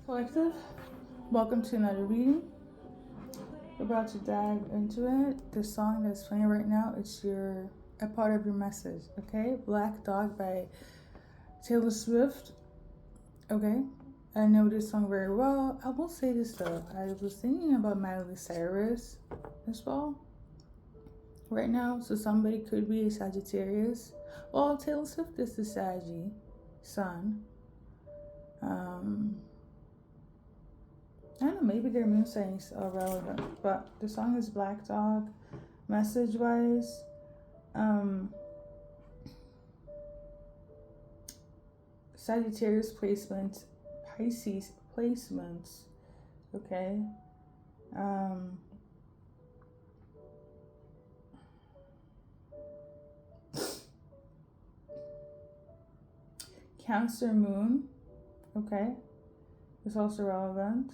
Collective, welcome to another reading. We're about to dive into it. The song that's playing right now, it's a part of your message, okay? Black Dog by Taylor Swift, okay? I know this song very well. I will say this though, I was thinking about Miley Cyrus as well right now, so somebody could be a Sagittarius. Well, Taylor Swift is the Saggy sun. I don't know, maybe their moon signs are relevant, but the song is Black Dog. Message wise, Sagittarius placements, Pisces placements, okay? Cancer moon, okay? It's also relevant.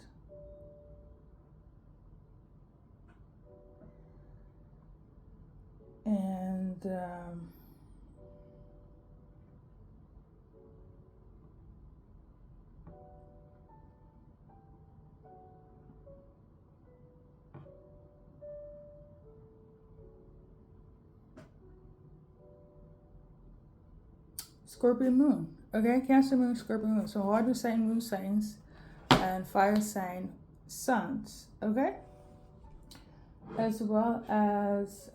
And Scorpio moon, okay? Cancer moon, Scorpio moon. So water sign, moon signs, and fire sign, suns, okay? As well as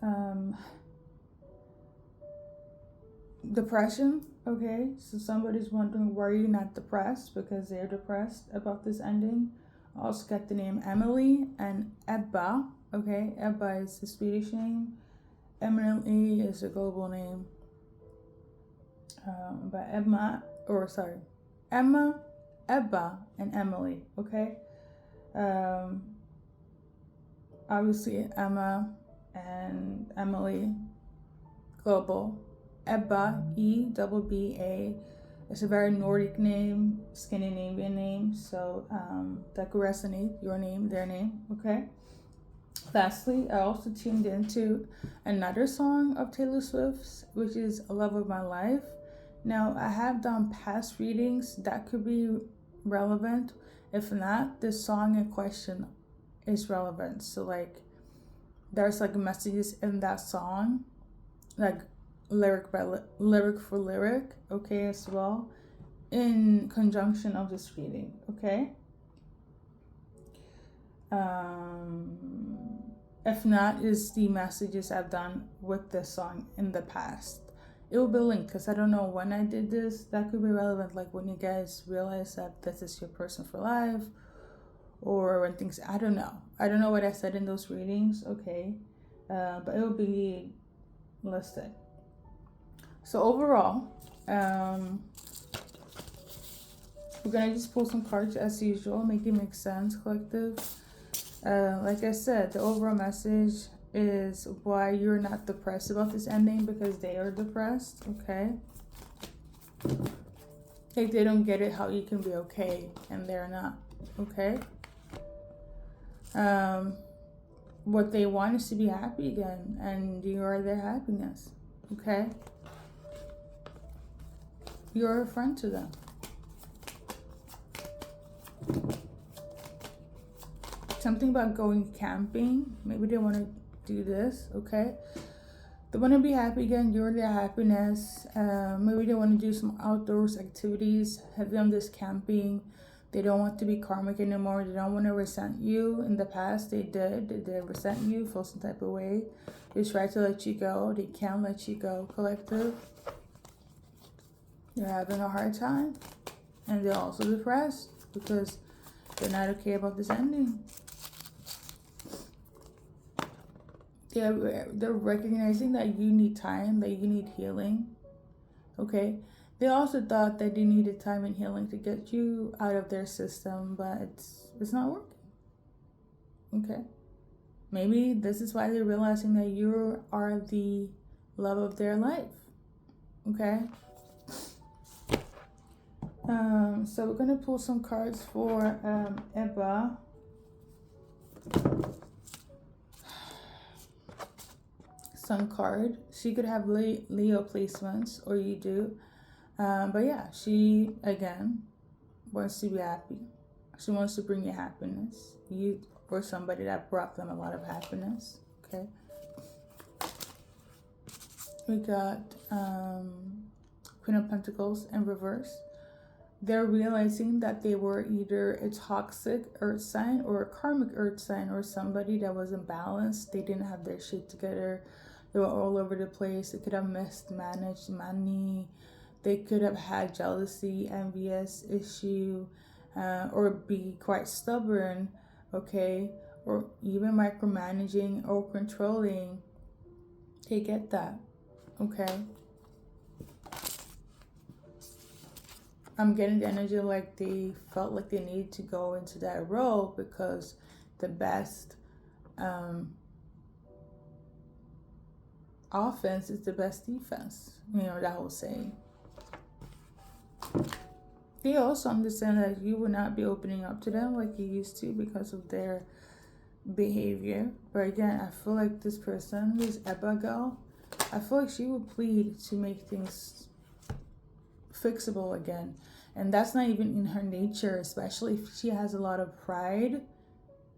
depression, okay? So somebody's wondering why you're not depressed, because they're depressed about this ending. Also got the name Emily and Ebba, okay? Ebba is the Swedish name. Emily is a global name. But Emma, Ebba, and Emily, okay? Obviously Emma and Emily, global. Ebba, E-double-B-A. It's a very Nordic name, Scandinavian name, so that could resonate, your name, their name, okay? Lastly, I also tuned into another song of Taylor Swift's, which is Love of My Life. Now, I have done past readings that could be relevant. If not, this song in question is relevant. So, like, there's like messages in that song, like lyric for lyric, okay, as well, in conjunction of this reading, okay? If not, is the messages I've done with this song in the past. It will be linked because I don't know when I did this. That could be relevant, like when you guys realize that this is your person for life, or when things, I don't know what I said in those readings, okay? But it will be listed. So overall, we're gonna just pull some cards as usual, make it make sense, collective. Like I said, the overall message is why you're not depressed about this ending, because they are depressed, okay? Like they don't get it how you can be okay and they're not, okay? What they want is to be happy again, and you are their happiness, okay? You're a friend to them. Something about going camping. Maybe they want to do this, okay? They want to be happy again. You're their happiness. Maybe they want to do some outdoors activities. Have done this camping. They don't want to be karmic anymore. They don't want to resent you. In the past, they did. They resent you, feel some type of way. They try to let you go. They can't let you go, collective. They're having a hard time. And they're also depressed because they're not okay about this ending. They're recognizing that you need time, that you need healing, okay? They also thought that they needed time and healing to get you out of their system, but it's not working, okay? Maybe this is why they're realizing that you are the love of their life, okay? So we're gonna pull some cards for Ebba. Sun card. She could have Leo placements, or you do. But yeah, she again wants to be happy. She wants to bring you happiness. You or somebody that brought them a lot of happiness. Okay. We got Queen of Pentacles in reverse. They're realizing that they were either a toxic earth sign or a karmic earth sign, or somebody that was imbalanced. They didn't have their shit together. They were all over the place. They could have mismanaged money. They could have had jealousy, envious issue, or be quite stubborn, okay? Or even micromanaging or controlling. They get that, okay? I'm getting the energy like they felt like they needed to go into that role because the best offense is the best defense. You know, that whole saying. They also understand that you will not be opening up to them like you used to because of their behavior. But again, I feel like this person, this Ebba girl, I feel like she would plead to make things fixable again. And that's not even in her nature, especially if she has a lot of pride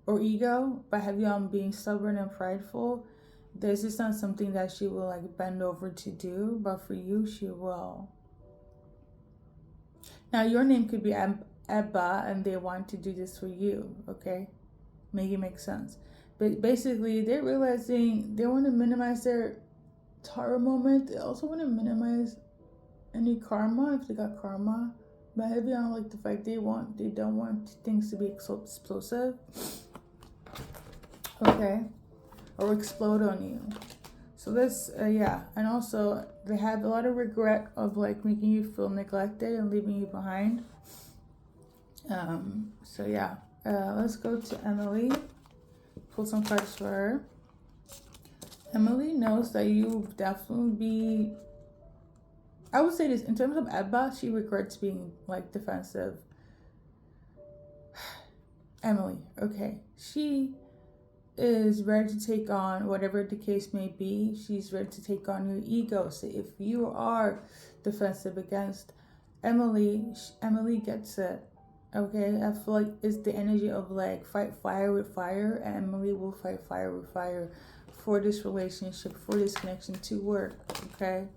or ego. By heavy on being stubborn and prideful, this is not something that she will like bend over to do, but for you, she will. Now, your name could be Ebba, and they want to do this for you, okay? Make it make sense. But basically, they're realizing they want to minimize their Tara moment. They also want to minimize any karma, if they got karma. But heavy on like the fact they don't want things to be explosive, okay? Or explode on you. So this, yeah, and also they have a lot of regret of like making you feel neglected and leaving you behind. So yeah, let's go to Emily. Pull some cards for her. Emily knows that you definitely be. I would say this in terms of Ebba, she regrets being like defensive. Emily, okay, she is ready to take on whatever the case may be. She's ready to take on your ego. So if you are defensive against Emily gets it. Okay, I feel like it's the energy of like fight fire with fire, and Emily will fight fire with fire for this relationship, for this connection to work. Okay,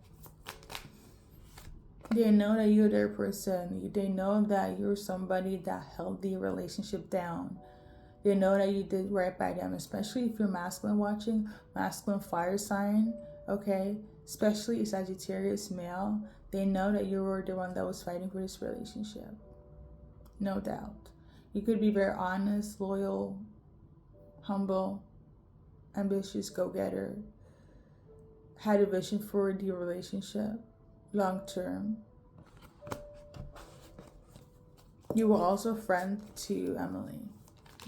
they know that you're their person. They know that you're somebody that held the relationship down. They know that you did right by them, especially if you're masculine watching, masculine fire sign, okay? Especially a Sagittarius male. They know that you were the one that was fighting for this relationship. No doubt. You could be very honest, loyal, humble, ambitious, go-getter. Had a vision for the relationship, long term. You were also a friend to Emily.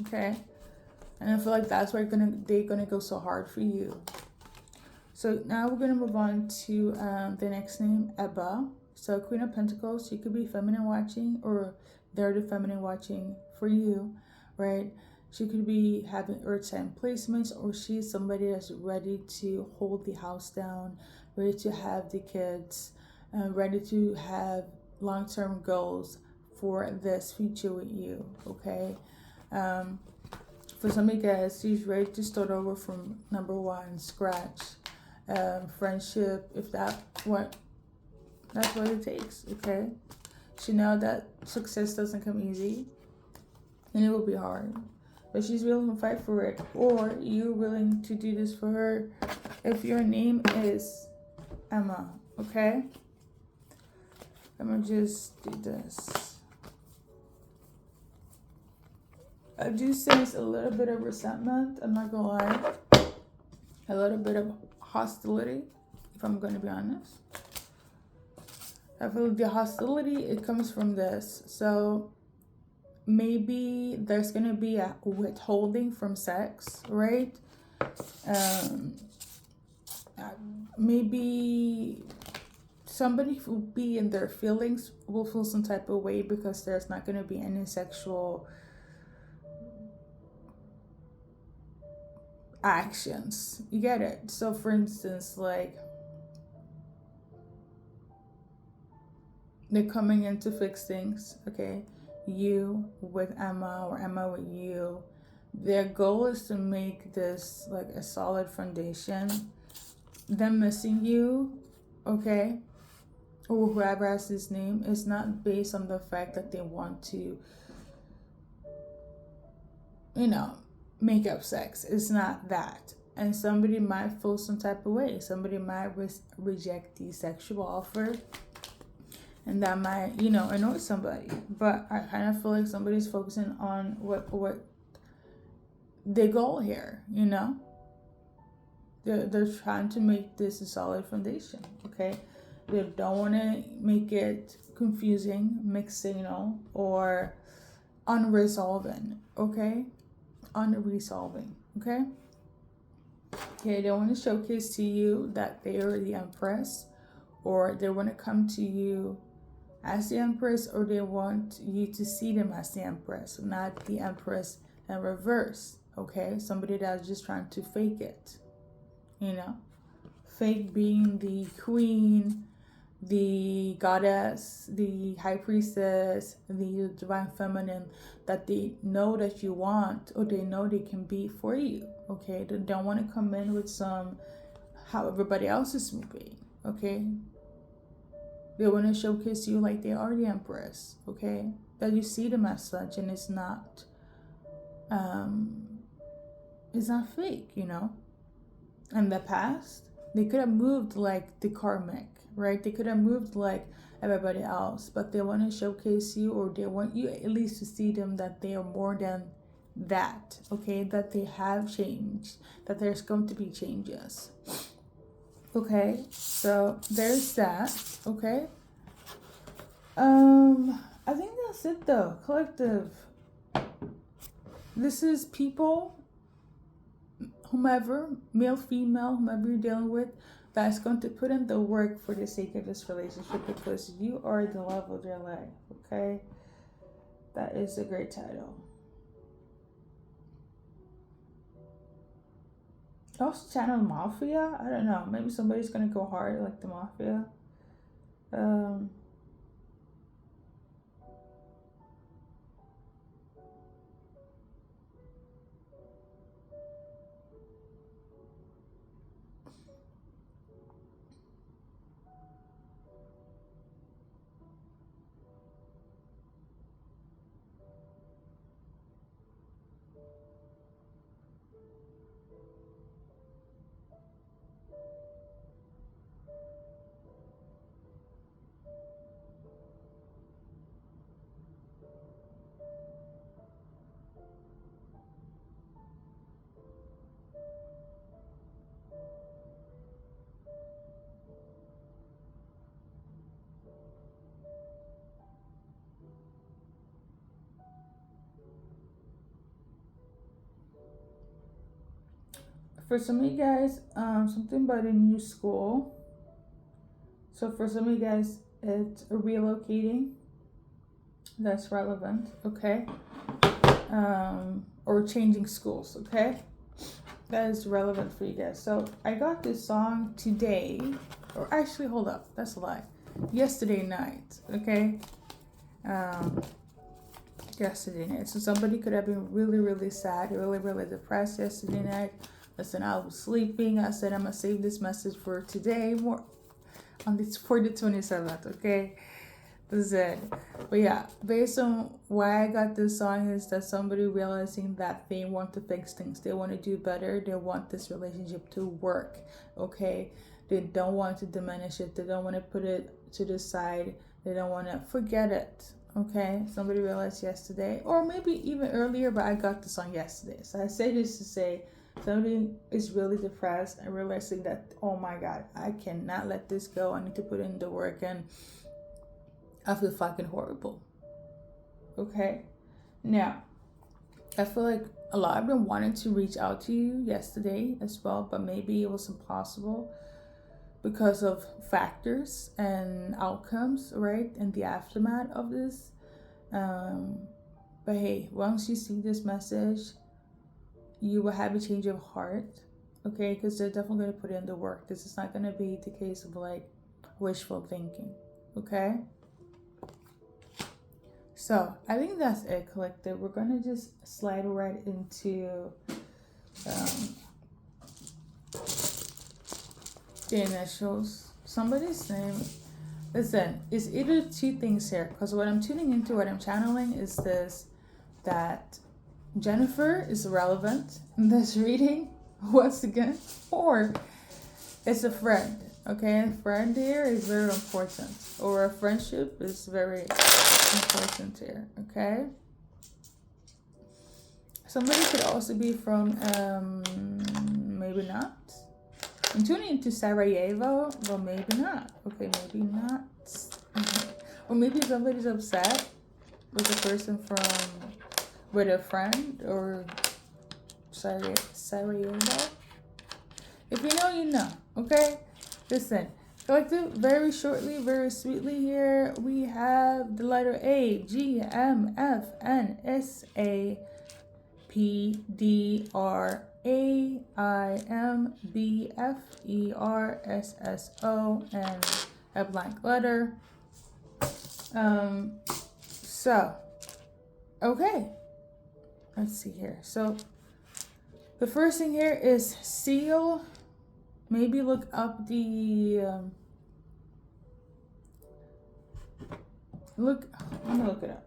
Okay, and I feel like that's why they're gonna go so hard for you. So now we're gonna move on to the next name, Ebba. So Queen of Pentacles, she could be feminine watching, or they're the feminine watching for you, right? She could be having earth sign placements, or she's somebody that's ready to hold the house down, ready to have the kids, ready to have long-term goals for this future with you, okay? For some of you guys, she's ready to start over from number one, scratch. Friendship, if that's what it takes, okay? She knows that success doesn't come easy, and it will be hard, but she's willing to fight for it, or you're willing to do this for her if your name is Emma, okay? I'm gonna just do this. I do sense a little bit of resentment, I'm not gonna lie. A little bit of hostility, if I'm gonna be honest. I feel like the hostility, it comes from this. So maybe there's gonna be a withholding from sex, right? Maybe somebody who be in their feelings will feel some type of way because there's not gonna be any sexual actions. You get it? So for instance, like they're coming in to fix things, okay? you with Emma or Emma with you, their goal is to make this like a solid foundation. Them missing you, okay, or whoever has this name, is not based on the fact that they want to, you know, make up sex. It's not that. And somebody might feel some type of way. Somebody might reject the sexual offer, and that might, you know, annoy somebody. But I kind of feel like somebody's focusing on what their goal here, you know. They're trying to make this a solid foundation, okay? They don't want to make it confusing, mixed signal, or unresolving, okay? Unresolving, okay? Okay, they want to showcase to you that they are the Empress, or they want to come to you as the Empress, or they want you to see them as the Empress, not the Empress in reverse, okay? Somebody that's just trying to fake it, you know? Fake being the queen, the goddess, the high priestess, the divine feminine that they know that you want, or they know they can be for you, okay? They don't want to come in with some how everybody else is moving, okay? They want to showcase you like they are the Empress, okay? That you see them as such, and it's not fake, you know? In the past, they could have moved like the karmic, right? They could have moved like everybody else, but they want to showcase you, or they want you at least to see them that they are more than that, okay? That they have changed, that there's going to be changes, okay? So there's that, okay? I think that's it though. Collective. This is people, whomever, male, female, whomever you're dealing with, that's going to put in the work for the sake of this relationship, because you are the love of their life, okay? That is a great title. Also, channel Mafia. I don't know. Maybe somebody's going to go hard like the Mafia. For some of you guys, something about a new school. So for some of you guys, it's relocating. That's relevant, okay? Or changing schools, okay? That is relevant for you guys. So I got this song today, or actually, hold up, that's a lie. Yesterday night, okay? Yesterday night. So somebody could have been really, really sad, really, really depressed yesterday night. Listen, I was sleeping. I said I'm gonna save this message for today, more on this for the 27th, okay? Listen, but yeah, based on why I got this song is that somebody realizing that they want to fix things, they want to do better, they want this relationship to work, okay? They don't want to diminish it, they don't want to put it to the side, they don't want to forget it, okay? Somebody realized yesterday, or maybe even earlier, but I got this song yesterday. So I say this to say, somebody is really depressed and realizing that, oh my God, I cannot let this go. I need to put in the work, and I feel fucking horrible. Okay? Now, I feel like a lot of them wanted to reach out to you yesterday as well, but maybe it was impossible because of factors and outcomes, right? And the aftermath of this. But hey, once you see this message, you will have a change of heart, okay? Because they're definitely going to put in the work. This is not going to be the case of like wishful thinking, okay? So I think that's it, collective. We're gonna just slide right into um, the initials. Somebody's name. Listen, it's either two things here. Because what I'm tuning into, what I'm channeling is this, that Jennifer is relevant in this reading once again, or it's a friend. Okay, a friend here is very important, or a friendship is very important here. Okay, somebody could also be from maybe not. I'm tuning into Sarajevo, well, maybe not. Okay, maybe not. Or maybe somebody's upset with a person from, with a friend, or Sarajevo. If you know, you know. Okay? Listen, collective, very shortly, very sweetly here, we have the letter A, G, M, F, N, S, A, P, D, R, A, I, M, B, F, E, R, S, S, O, and a blank letter. So, okay. Let's see here. So, the first thing here is seal. Maybe look up the, I'm gonna look it up.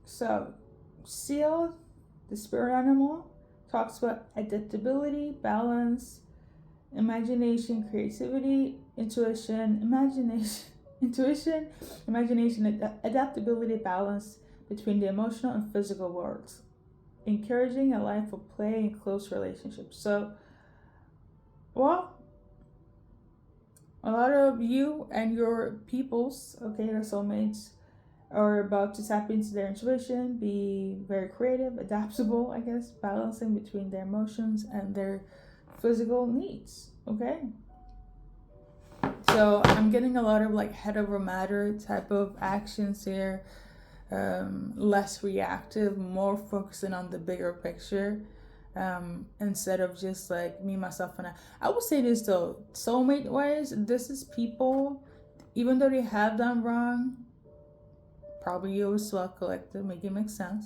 So, seal, the spirit animal, talks about adaptability, balance, imagination, creativity, intuition, adaptability, balance between the emotional and physical worlds, encouraging a life of play and close relationships. So, well, a lot of you and your peoples, okay, your soulmates, are about to tap into their intuition, be very creative, adaptable, I guess, balancing between their emotions and their physical needs. Okay, so I'm getting a lot of like head over matter type of actions here, less reactive, more focusing on the bigger picture, instead of just like me, myself, and I will say this though, soulmate wise, this is people, even though they have done wrong, probably you as well, collective, make it make sense.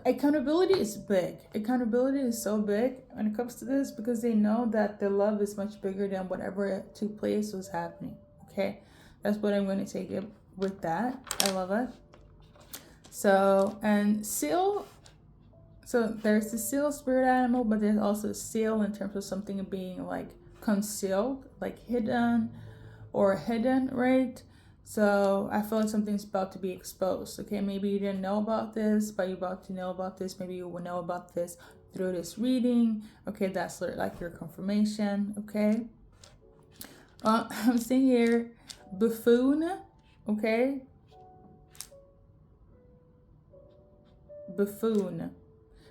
Accountability is big. Accountability is so big when it comes to this, because they know that the love is much bigger than whatever took place was happening. Okay, that's what I'm going to take it with that. I love it. So, and seal. So there's the seal spirit animal, but there's also seal in terms of something being like concealed, like hidden, right? So I feel like something's about to be exposed. Okay, maybe you didn't know about this, but you're about to know about this. Maybe you will know about this through this reading. Okay, that's like your confirmation. Okay. I'm seeing here buffoon. Okay. Buffoon.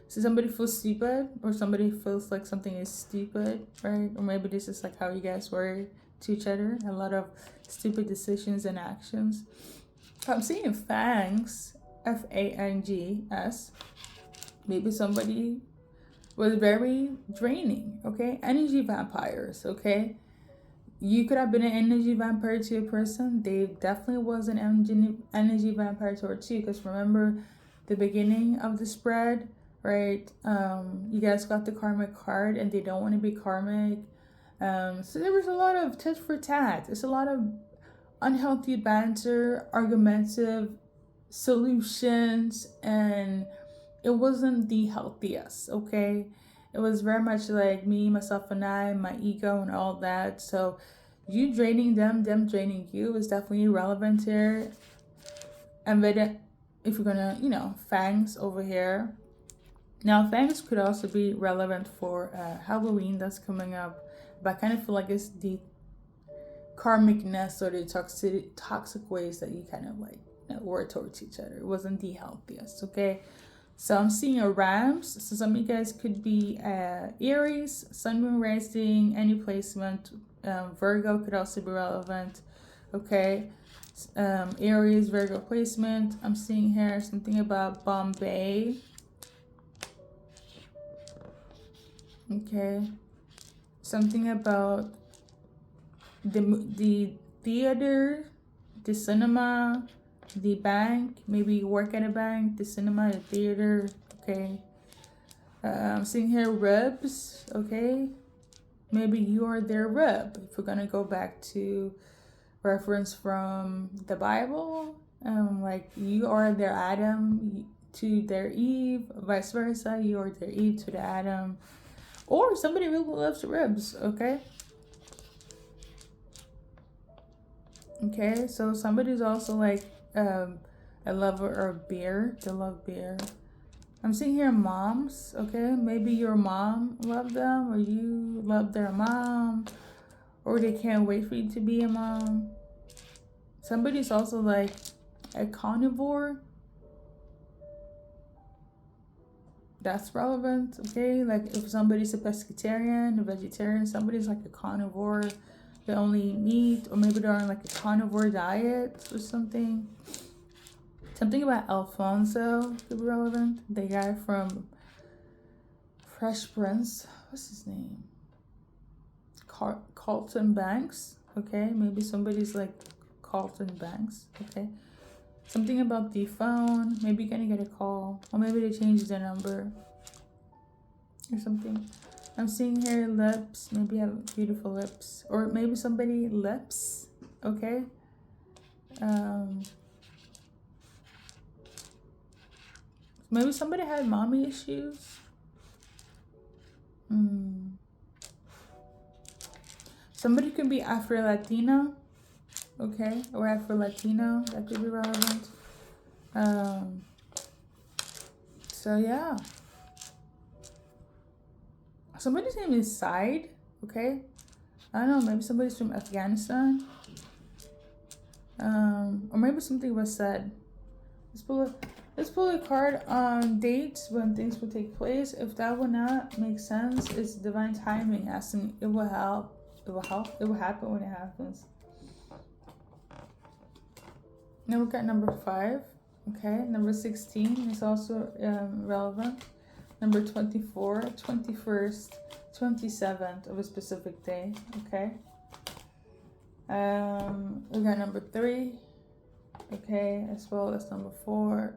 So somebody feels stupid, or somebody feels like something is stupid, right? Or maybe this is like how you guys were to each other. A lot of stupid decisions and actions. I'm seeing fangs, Fangs. Maybe somebody was very draining. Okay, energy vampires. Okay, you could have been an energy vampire to a person. They definitely was an energy vampire towards you. Because remember the beginning of the spread, right? You guys got the karmic card, and they don't want to be karmic. So there was a lot of tit for tat. There's a lot of unhealthy banter, argumentative solutions, and it wasn't the healthiest. Okay, it was very much like me, myself, and I, my ego, and all that. So you draining them draining you is definitely relevant here. And then if you're gonna, fangs over here. Now, fangs could also be relevant for Halloween that's coming up. But I kind of feel like it's the karmicness or the toxic ways that you kind of like were towards each other. It wasn't the healthiest, okay? So I'm seeing a Rams. So some of you guys could be Aries, Sun, Moon, Rising, any placement. Virgo could also be relevant, okay? Aries, Virgo placement. I'm seeing here something about Bombay. Okay. Something about the theater, the cinema, the bank. Maybe you work at a bank, the cinema, the theater. Okay. I'm seeing here ribs. Okay. Maybe you are their rib. If we're gonna go back to reference from the Bible, like you are their Adam to their Eve, vice versa. You are their Eve to the Adam, or somebody really loves ribs. Okay. Okay, so somebody's also like a lover of beer. They love beer. I'm seeing here moms. Okay, maybe your mom loved them, or you love their mom, or they can't wait for you to be a mom. Somebody's also like a carnivore. That's relevant. Okay, like if somebody's a pescatarian, a vegetarian, somebody's like a carnivore. They only eat meat, or maybe they're on like a carnivore diet or something. Something about Alfonso could be relevant. The guy from Fresh Prince. What's his name? Carlton Banks. Okay, maybe somebody's like Carlton Banks. Okay. Something about the phone. Maybe you're gonna get a call, or maybe they changed their number or something. I'm seeing here lips. Maybe you have beautiful lips, or maybe somebody lips. Okay. Maybe somebody had mommy issues. Somebody could be Afro-Latino. Okay, or Afro-Latino. That could be relevant. So yeah. Somebody's name is Said. Okay. I don't know, maybe somebody's from Afghanistan. Or maybe something was said. Let's pull a card on dates when things will take place. If that will not make sense, it's divine timing. Asking it will help. It will help. It will happen when it happens. Now we got number 5. Okay, number 16 is also relevant. Number 24, 21st, 27th of a specific day. Okay. We got number 3. Okay, as well as number 4.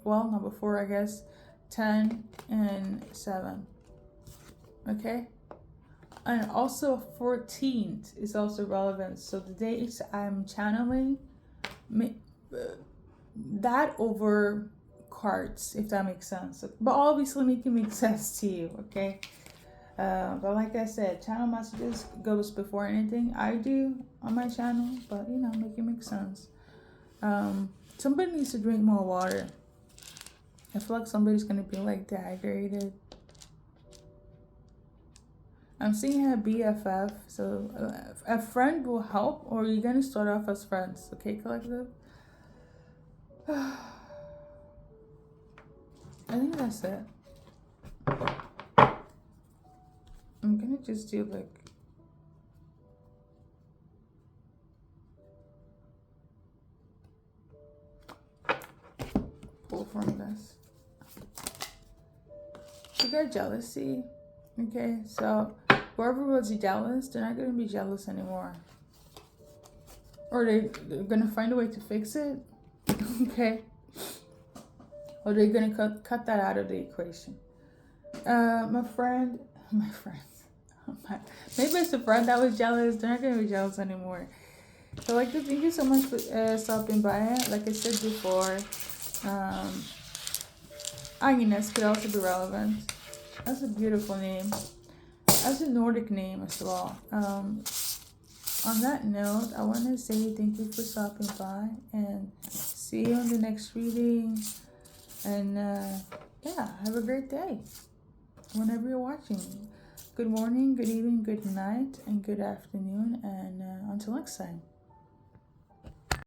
Well, number 4, I guess. 10 and 7. Okay. And also 14th is also relevant. So the dates I'm channeling, that over cards, if that makes sense. But obviously make it make sense to you, okay? But like I said, channel messages goes before anything I do on my channel. But, you know, make it make sense. Somebody needs to drink more water. I feel like somebody's going to be, like, dehydrated. I'm seeing a BFF. So, a friend will help, or you're going to start off as friends. Okay, collective? I think that's it. I'm gonna just do like pull from this. You got jealousy. Okay, so whoever was jealous, they're not gonna be jealous anymore. Or they're gonna find a way to fix it. Okay. Or they're gonna cut that out of the equation. My friend, maybe it's a friend that was jealous. They're not gonna be jealous anymore. So, like, thank you so much for stopping by. Like I said before, Agnes could also be relevant. That's a beautiful name. That's a Nordic name as well. On that note, I want to say thank you for stopping by, and see you on the next reading. And yeah, have a great day whenever you're watching. Good morning, good evening, good night, and good afternoon. And until next time.